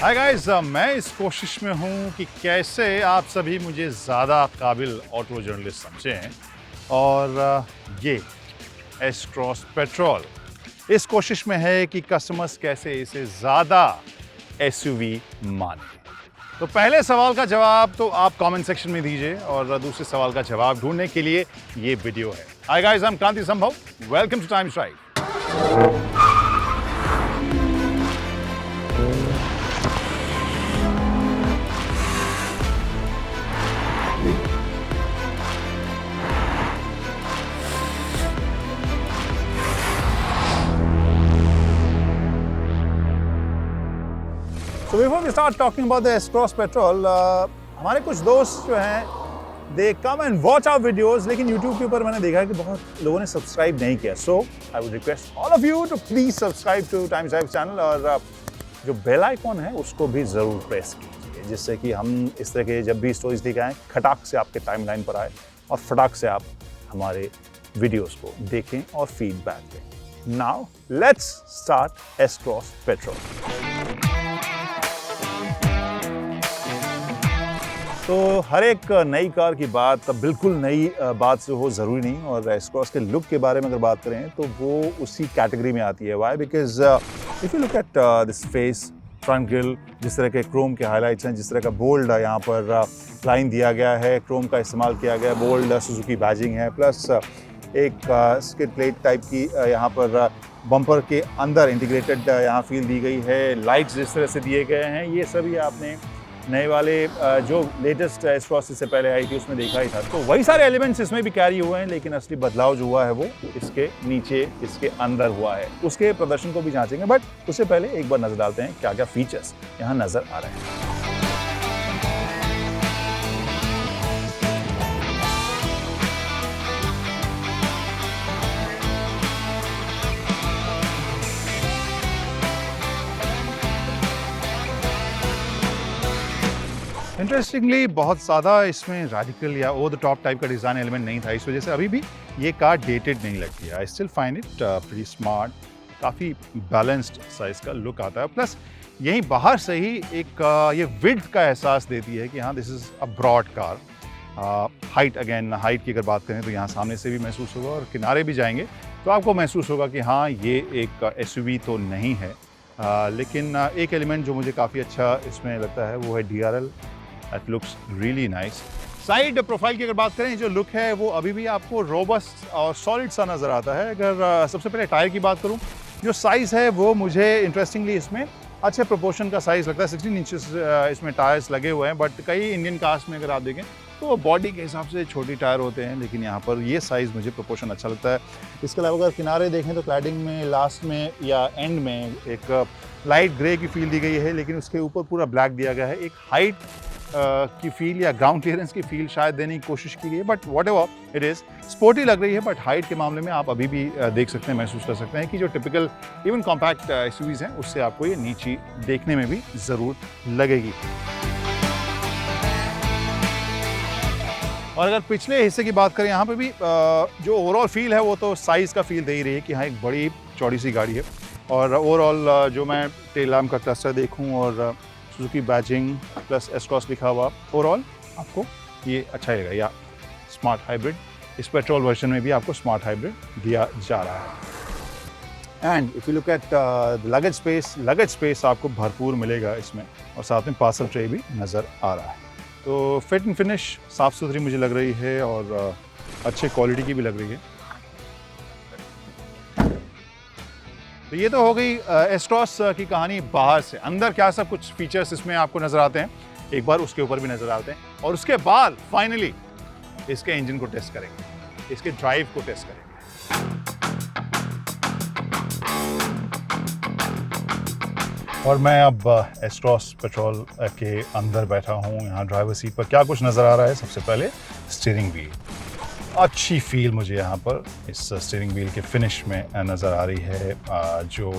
Hi guys, मैं इस कोशिश में हूँ कि कैसे आप सभी मुझे ज़्यादा काबिल ऑटो जर्नलिस्ट समझें और ये एस-क्रॉस पेट्रोल इस कोशिश में है कि कस्टमर्स कैसे इसे ज़्यादा एसयूवी माने। तो पहले सवाल का जवाब तो आप कमेंट सेक्शन में दीजिए और दूसरे सवाल का जवाब ढूंढने के लिए ये वीडियो है। हाय गाइस, आई एम क्रांति संभव, welcome two times right. So before we start talking about the S-Cross petrol, हमारे कुछ दोस्त जो हैं they come and watch our videos, लेकिन YouTube के ऊपर मैंने देखा है कि बहुत लोगों ने सब्सक्राइब नहीं किया. So I would request all of you to please subscribe to Times Drive channel और जो बेल आइकॉन है उसको भी ज़रूर प्रेस कीजिए, जिससे कि हम इस तरह के जब भी स्टोरीज दिखाएं खटाक से आपके टाइमलाइन पर आए और फटाक से आप हमारे वीडियोस को देखें और फीडबैक दें. Now let's start S-Cross petrol. तो हर एक नई कार की बात बिल्कुल नई बात से हो ज़रूरी नहीं, और एस-क्रॉस के लुक के बारे में अगर बात करें तो वो उसी कैटेगरी में आती है. Why? Because if you look at this face, front grille, जिस तरह के क्रोम के हाइलाइट्स हैं, जिस तरह का बोल्ड यहाँ पर लाइन दिया गया है, क्रोम का इस्तेमाल किया गया है, बोल्ड सुजुकी बैजिंग है, प्लस एक स्किड प्लेट टाइप की यहाँ पर बम्पर के अंदर इंटीग्रेटेड यहाँ फील दी गई है, लाइट्स जिस तरह से दिए गए हैं, ये सभी आपने नए वाले जो लेटेस्ट एस-क्रॉस इससे पहले आई थी उसमें देखा ही था. तो वही सारे एलिमेंट्स इसमें भी कैरी हुए हैं, लेकिन असली बदलाव जो हुआ है वो इसके नीचे, इसके अंदर हुआ है. उसके प्रदर्शन को भी जांचेंगे, बट उससे पहले एक बार नजर डालते हैं क्या क्या फीचर्स यहाँ नजर आ रहे हैं. इंटरेस्टिंगली बहुत ज़्यादा इसमें रैडिकल या ओवर द टॉप टाइप का डिज़ाइन एलिमेंट नहीं था, इस वजह से अभी भी ये कार डेटेड नहीं लगती है. I still find it pretty smart, काफ़ी बैलेंस्ड साइज़ का लुक आता है. प्लस यहीं बाहर से ही एक ये विड्थ का एहसास देती है कि हाँ, this is a broad car. Height, again height की अगर बात करें तो यहाँ सामने से भी महसूस होगा और किनारे भी जाएंगे तो आपको महसूस होगा कि हाँ, ये एक एसयूवी तो नहीं है. लेकिन एक एलिमेंट जो मुझे काफ़ी अच्छा इसमें लगता है वो है DRL. That looks really nice. Side profile की अगर बात करें, जो लुक है वो अभी भी आपको रोबस्ट और सॉलिड सा नज़र आता है. अगर सबसे पहले टायर की बात करूं, जो साइज़ है वो मुझे इंटरेस्टिंगली इसमें अच्छे प्रोपोर्शन का साइज़ लगता है. 16 इंचेस इसमें टायर्स लगे हुए हैं, बट कई इंडियन कार्स में अगर आप देखें तो बॉडी के हिसाब से छोटी टायर होते हैं, लेकिन यहाँ पर ये साइज़ मुझे प्रोपोर्शन अच्छा लगता है. इसके अलावा अगर किनारे देखें तो क्लैडिंग में लास्ट में या एंड में एक लाइट ग्रे की फील दी गई है, लेकिन उसके ऊपर पूरा ब्लैक दिया गया है. एक हाइट की फील या ग्राउंड क्लियरेंस की फील शायद देने की कोशिश की गई है, but what ever it is, sporty लग रही है. बट हाइट के मामले में आप अभी भी देख सकते हैं, महसूस कर सकते हैं कि जो टिपिकल इवन कॉम्पैक्ट एसयूवीज़ हैं उससे आपको ये नीची देखने में भी ज़रूर लगेगी. और अगर पिछले हिस्से की बात करें, यहाँ पे भी जो ओवरऑल फील है वो तो साइज़ का फील दे ही रही है कि हाँ, एक बड़ी चौड़ी सी गाड़ी है. और ओवरऑल जो मैं टेल लैम्प का क्लस्टर देखूँ और सुजुकी बैजिंग प्लस एस-क्रॉस लिखा हुआ, ओवरऑल आपको ये अच्छा लगेगा. या स्मार्ट हाइब्रिड, इस पेट्रोल वर्जन में भी आपको स्मार्ट हाइब्रिड दिया जा रहा है. And if you look eight luggage space आपको भरपूर मिलेगा इसमें, और साथ में पार्सल ट्रे भी नज़र आ रहा है. तो फिट एंड फिनिश साफ़ सुथरी मुझे लग रही है और अच्छे क्वालिटी की भी लग रही है. तो ये तो हो गई एस-क्रॉस की कहानी बाहर से. अंदर क्या सब कुछ फीचर्स इसमें आपको नज़र आते हैं, एक बार उसके ऊपर भी नज़र आते हैं, और उसके बाद फाइनली इसके इंजन को टेस्ट करेंगे, इसके ड्राइव को टेस्ट करेंगे. और मैं अब एस-क्रॉस पेट्रोल के अंदर बैठा हूँ. यहाँ ड्राइवर सीट पर क्या कुछ नज़र आ रहा है? सबसे पहले स्टीयरिंग व्हील, अच्छी फील मुझे यहाँ पर इस स्टीयरिंग व्हील के फिनिश में नज़र आ रही है. जो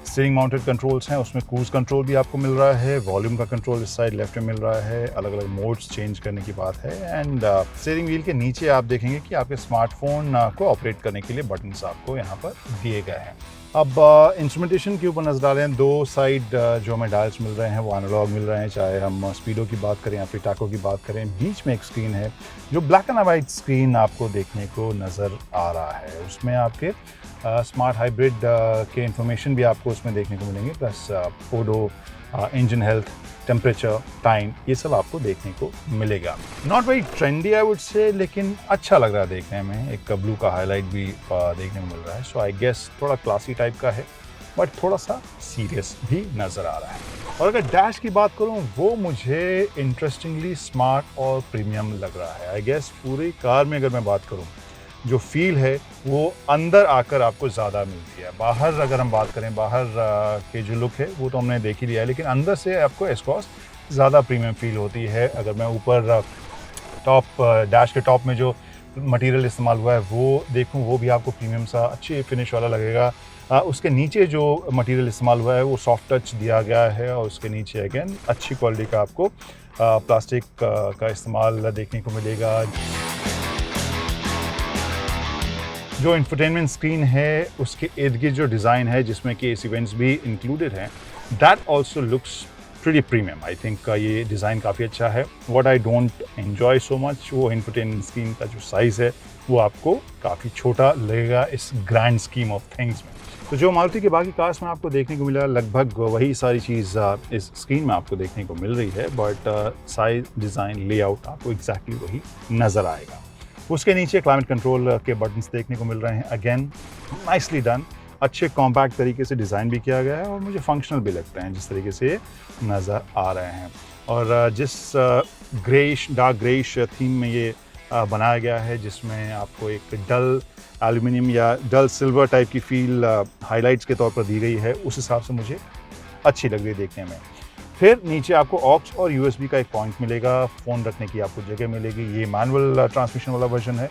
स्टीयरिंग माउंटेड कंट्रोल्स हैं उसमें क्रूज कंट्रोल भी आपको मिल रहा है, वॉल्यूम का कंट्रोल इस साइड लेफ्ट में मिल रहा है, अलग अलग मोड्स चेंज करने की बात है. एंड स्टीयरिंग व्हील के नीचे आप देखेंगे कि आपके स्मार्टफोन को ऑपरेट करने के लिए बटन्स आपको यहाँ पर दिए गए हैं. अब इंस्ट्रूमेंटेशन के ऊपर नज़र डालें, दो साइड जो हमें डायल्स मिल रहे हैं वो एनालॉग मिल रहे हैं, चाहे हम स्पीडो की बात करें या फिर टाको की बात करें। बीच में एक स्क्रीन है जो ब्लैक एंड वाइट स्क्रीन आपको देखने को नज़र आ रहा है। उसमें आपके स्मार्ट हाइब्रिड के इंफॉर्मेशन भी आपको उसमें देखने को मिलेंगे, plus odo, engine health, temperature, time, ये सब आपको देखने को मिलेगा। Not very trendy I would say, लेकिन अच्छा लग रहा है देखने में। एक ब्लू का हाईलाइट भी देखने को मिल रहा है। सो आई गेस थोड़ा क्लासी टाइप का है, बट थोड़ा सा सीरियस भी नज़र आ रहा है। और अगर डैश की बात करूं, वो मुझे इंटरेस्टिंगली स्मार्ट और प्रीमियम लग रहा है। आई गेस पूरी कार में अगर मैं बात करूं, जो फील है वो अंदर आकर आपको ज़्यादा मिलती है। बाहर अगर हम बात करें, बाहर के जो लुक है वो तो हमने देख ही लिया है, लेकिन अंदर से आपको एस-क्रॉस ज़्यादा प्रीमियम फील होती है। अगर मैं ऊपर टॉप डैश के टॉप में जो मटेरियल इस्तेमाल हुआ है वो देखूं, वो भी आपको प्रीमियम सा अच्छी फिनिश वाला लगेगा। उसके नीचे जो मटेरियल इस्तेमाल हुआ है वो सॉफ्ट टच दिया गया है, और उसके नीचे अगेन अच्छी क्वालिटी का आपको प्लास्टिक का इस्तेमाल देखने को मिलेगा। जो इंफोटेनमेंट स्क्रीन है उसके इर्द गिर्द जो डिज़ाइन है, जिसमें कि एसी वेंट्स भी इंक्लूडेड हैं, that also looks pretty premium. I think ये डिज़ाइन काफ़ी अच्छा है। What I don't enjoy so much, वो इंफोटेनमेंट स्क्रीन का जो साइज़ है वो आपको काफ़ी छोटा लगेगा इस ग्रैंड स्कीम ऑफ थिंग्स में। तो जो मारुति के बाकी कार्स में आपको देखने को मिला, लगभग वही सारी चीज़ इस स्क्रीन में आपको देखने को मिल रही है, बट साइज, डिज़ाइन, लेआउट आपको एग्जैक्टली वही नज़र आएगा। उसके नीचे क्लाइमेट कंट्रोल के बटन्स देखने को मिल रहे हैं। अगेन नाइसली डन, अच्छे कॉम्पैक्ट तरीके से डिज़ाइन भी किया गया है, और मुझे फंक्शनल भी लगते हैं जिस तरीके से नज़र आ रहे हैं। और जिस ग्रेइश, डार्क ग्रेइश थीम में ये बनाया गया है, जिसमें आपको एक डल एल्यूमिनियम या डल सिल्वर टाइप की फील हाइलाइट्स के तौर पर दी गई है, उस हिसाब से मुझे अच्छी लग रही है देखने में। फिर नीचे आपको ऑक्स और यूएसबी का एक पॉइंट मिलेगा, फ़ोन रखने की आपको जगह मिलेगी। ये मैनुअल ट्रांसमिशन वाला वर्जन है।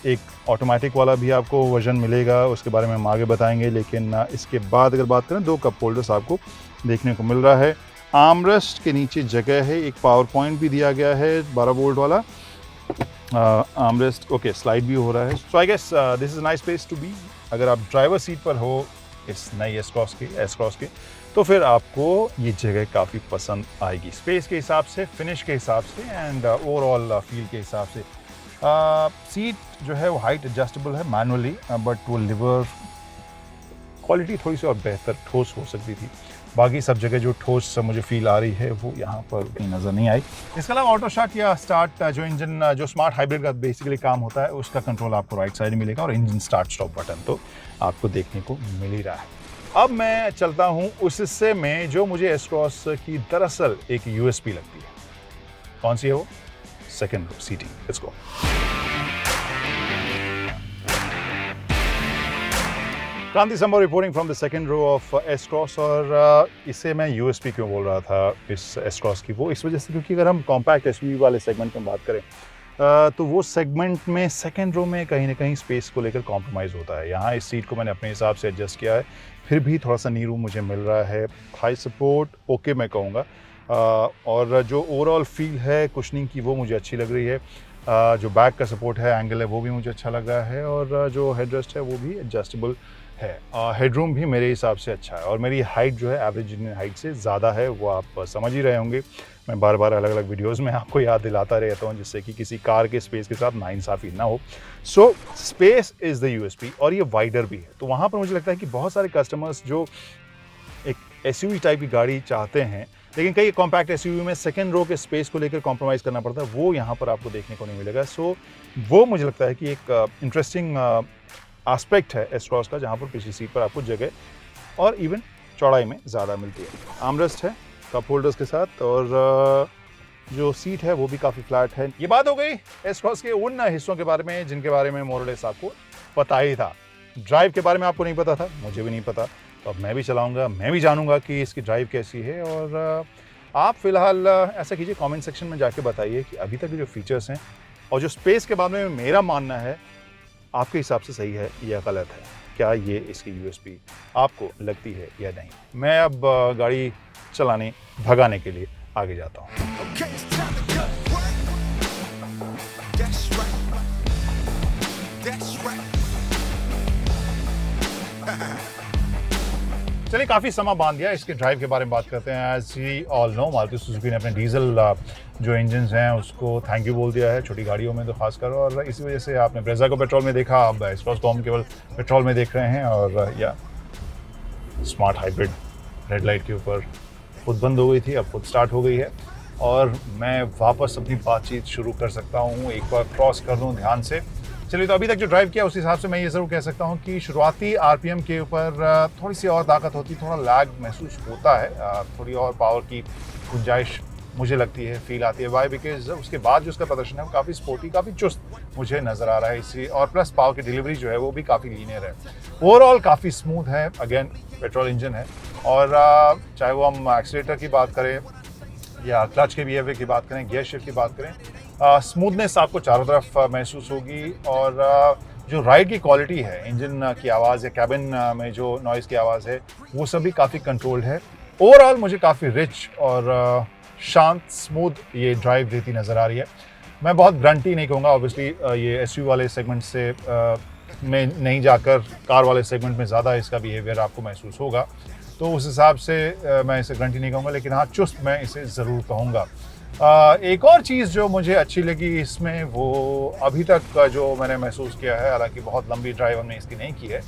एक ऑटोमेटिक वाला भी आपको वर्जन मिलेगा, उसके बारे में हम आगे बताएंगे। लेकिन इसके बाद अगर बात करें, दो कप होल्डर्स आपको देखने को मिल रहा है। आर्मरेस्ट के नीचे जगह है, एक पावर पॉइंट भी दिया गया है 12 वोल्ट वाला। आर्मरेस्ट ओके, स्लाइड भी हो रहा है। So I guess this is nice place to be. अगर आप ड्राइवर सीट पर हो इस नई एस-क्रॉस के, तो फिर आपको ये जगह काफ़ी पसंद आएगी, स्पेस के हिसाब से, फिनिश के हिसाब से, एंड ओवरऑल फील के हिसाब से। सीट जो है वो हाइट एडजस्टेबल है मैनुअली, बट वो लिवर क्वालिटी थोड़ी सी और बेहतर ठोस हो सकती थी। बाकी सब जगह जो ठोस मुझे फील आ रही है वो यहाँ पर उतनी नज़र नहीं आई। इसके अलावा ऑटो स्टार्ट या स्टार्ट जो इंजन, जो स्मार्ट हाइब्रिड का बेसिकली काम होता है, उसका कंट्रोल आपको राइट साइड में मिलेगा, और इंजन स्टार्ट स्टॉप बटन तो आपको देखने को मिल ही रहा है। अब मैं चलता हूँ उस हिस्से में जो मुझे एस-क्रॉस की दरअसल एक यूएसपी लगती है। कौन सी है वो? Second row seating. Let's go. Kranti Sambhav reporting from the second row of S-Cross. और इसे मैं यूएसपी क्यों बोल रहा था इस एस-क्रॉस की, वो इस वजह से क्योंकि अगर हम कॉम्पैक्ट एसयूवी वाले सेगमेंट में बात करें, तो वो सेगमेंट में सेकंड रो में कहीं ना कहीं स्पेस को लेकर कॉम्प्रोमाइज़ होता है। यहाँ इस सीट को मैंने अपने हिसाब से एडजस्ट किया है, फिर भी थोड़ा सा नी रूम मुझे मिल रहा है। हाई सपोर्ट ओके मैं कहूँगा, और जो ओवरऑल फील है कुशनिंग की वो मुझे अच्छी लग रही है। जो बैक का सपोर्ट है, एंगल है, वो भी मुझे अच्छा लग रहा है, और जो हेडरेस्ट है वो भी एडजस्टेबल है। हेडरूम भी मेरे हिसाब से अच्छा है, और मेरी हाइट जो है एवरेज इंडियन हाइट से ज़्यादा है, वो आप समझ ही रहे होंगे। मैं बार बार अलग अलग वीडियोस में आपको याद दिलाता रहता हूँ, जिससे कि किसी कार के स्पेस के साथ नाइंसाफ़ी ना हो। So space is the USP, और ये वाइडर भी है। तो वहाँ पर मुझे लगता है कि बहुत सारे कस्टमर्स जो एक एसयूवी टाइप की गाड़ी चाहते हैं, लेकिन कई कॉम्पैक्ट एसयूवी में सेकंड रो के स्पेस को लेकर कॉम्प्रोमाइज़ करना पड़ता है, वो यहाँ पर आपको देखने को नहीं मिलेगा। सो वो मुझे लगता है कि एक इंटरेस्टिंग एस्पेक्ट है एस-क्रॉस का, जहाँ पर पिछली सीट पर आपको जगह और इवन चौड़ाई में ज़्यादा मिलती है। आर्मरेस्ट है कप होल्डर्स के साथ, और जो सीट है वो भी काफ़ी फ्लैट है। ये बात हो गई एस-क्रॉस के उन हिस्सों के बारे में जिनके बारे में मोर और लेस आपको पता ही था। ड्राइव के बारे में आपको नहीं पता था, मुझे भी नहीं पता, तो अब मैं भी चलाऊँगा, मैं भी जानूँगा कि इसकी ड्राइव कैसी है। और आप फ़िलहाल ऐसा कीजिए, कमेंट सेक्शन में जाके बताइए कि अभी तक जो फीचर्स हैं और जो स्पेस के बारे में मेरा मानना है, आपके हिसाब से सही है या गलत है। क्या ये इसकी यूएसपी आपको लगती है या नहीं। मैं अब गाड़ी चलाने, भगाने के लिए आगे जाता हूँ। Okay, चलिए काफ़ी समा बांध दिया, इसके ड्राइव के बारे में बात करते हैं। As we all know Maruti Suzuki ने अपने डीजल जो इंजन्स हैं उसको थैंक यू बोल दिया है, छोटी गाड़ियों में तो खासकर, और इसी वजह से आपने ब्रेजा को पेट्रोल में देखा, अब एस्ट्रॉस को हम केवल पेट्रोल में देख रहे हैं। और या स्मार्ट हाइब्रिड रेड लाइट के ऊपर खुद बंद हो गई थी, अब खुद स्टार्ट हो गई है और मैं वापस अपनी बातचीत शुरू कर सकता हूँ। एक बार क्रॉस कर लूँ ध्यान से। चलिए, तो अभी तक जो ड्राइव किया उस हिसाब से मैं ये ज़रूर कह सकता हूँ कि शुरुआती आरपीएम के ऊपर थोड़ी सी और ताकत होती, थोड़ा लैग महसूस होता है, थोड़ी और पावर की गुंजाइश मुझे लगती है, फील आती है। वाई? बिकॉज उसके बाद जो उसका प्रदर्शन है वो काफ़ी स्पोर्टी, काफ़ी चुस्त मुझे नज़र आ रहा है इसी, और प्लस पावर की डिलीवरी जो है वो भी काफ़ी लीनियर है। ओवरऑल काफ़ी स्मूथ है, अगेन पेट्रोल इंजन है, और चाहे वो हम एक्सीलेटर की बात करें या क्लच के बिहेवियर की बात करें, गियर शिफ्ट की बात करें, स्मूथनेस आपको चारों तरफ महसूस होगी। और जो राइड की क्वालिटी है, इंजन की आवाज़ या कैबिन में जो नॉइज़ की आवाज़ है, वो सभी काफ़ी कंट्रोल्ड है। ओवरऑल मुझे काफ़ी रिच और शांत, स्मूथ ये ड्राइव देती नज़र आ रही है। मैं बहुत ग्रंटी नहीं कहूँगा, ऑब्वियसली ये एसयूवी वाले सेगमेंट से में नहीं जाकर कार वाले सेगमेंट में ज़्यादा इसका बिहेवियर आपको महसूस होगा, तो उस हिसाब से मैं इसे ग्रंटी नहीं कहूँगा, लेकिन हाँ चुस्त मैं इसे ज़रूर कहूँगा। एक और चीज़ जो मुझे अच्छी लगी इसमें, वो अभी तक जो मैंने महसूस किया है, हालांकि बहुत लंबी ड्राइव हमने इसकी नहीं की है,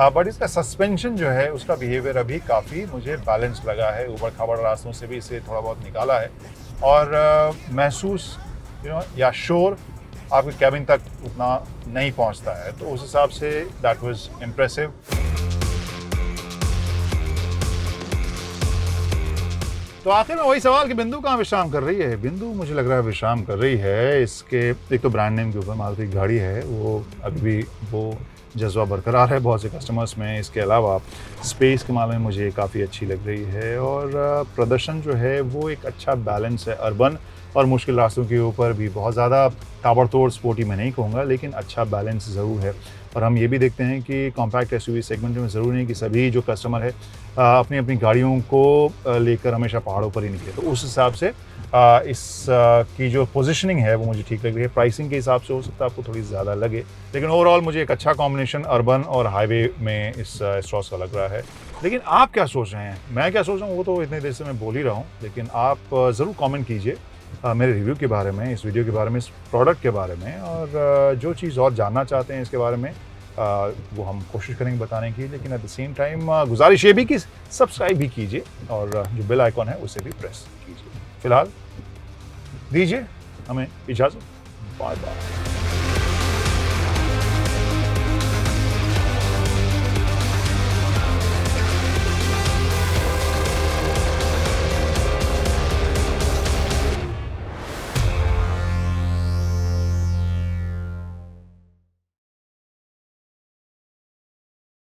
बट इसका सस्पेंशन जो है उसका बिहेवियर अभी काफ़ी मुझे बैलेंस लगा है। ऊबड़ खाबड़ रास्तों से भी इसे थोड़ा बहुत निकाला है, और महसूस या शोर आपके कैबिन तक उतना नहीं पहुंचता है, तो उस हिसाब से दैट वाज इम्प्रेसिव। तो आखिर में वही सवाल कि बिंदु कहाँ विश्राम कर रही है? बिंदु मुझे लग रहा है विश्राम कर रही है इसके, एक तो ब्रांड नेम के ऊपर मारुति की गाड़ी है, वो अभी भी वो जज्बा बरकरार है बहुत से कस्टमर्स में। इसके अलावा स्पेस के मामले में मुझे काफ़ी अच्छी लग रही है, और प्रदर्शन जो है वो एक अच्छा बैलेंस है। अर्बन और मुश्किल रास्तों के ऊपर भी बहुत ज़्यादा ताबड़तोड़ स्पोर्टी मैं नहीं कहूँगा, लेकिन अच्छा बैलेंस ज़रूर है। और हम ये भी देखते हैं कि कॉम्पैक्ट एसयूवी सेगमेंट में ज़रूरी नहीं कि सभी जो कस्टमर है अपनी अपनी गाड़ियों को लेकर हमेशा पहाड़ों पर ही निकले, तो उस हिसाब से इस की जो पोजीशनिंग है वो मुझे ठीक लग रही है। प्राइसिंग के हिसाब से हो सकता है आपको थोड़ी ज़्यादा लगे, लेकिन ओवरऑल मुझे एक अच्छा कॉम्बिनेशन अर्बन और हाईवे में इस एस्ट्रॉस का लग रहा है। लेकिन आप क्या सोच रहे हैं, मैं क्या सोच रहा हूँ वो तो इतनी देर से मैं बोल ही रहा हूँ, लेकिन आप ज़रूर कॉमेंट कीजिए मेरे रिव्यू के बारे में, इस वीडियो के बारे में, इस प्रोडक्ट के बारे में, और जो चीज़ और जानना चाहते हैं इसके बारे में वो हम कोशिश करेंगे बताने की। लेकिन एट द सेम टाइम गुजारिश ये भी कि सब्सक्राइब भी कीजिए, और जो बेल आइकॉन है उसे भी प्रेस कीजिए। फिलहाल दीजिए हमें इजाज़त, बाय बाय।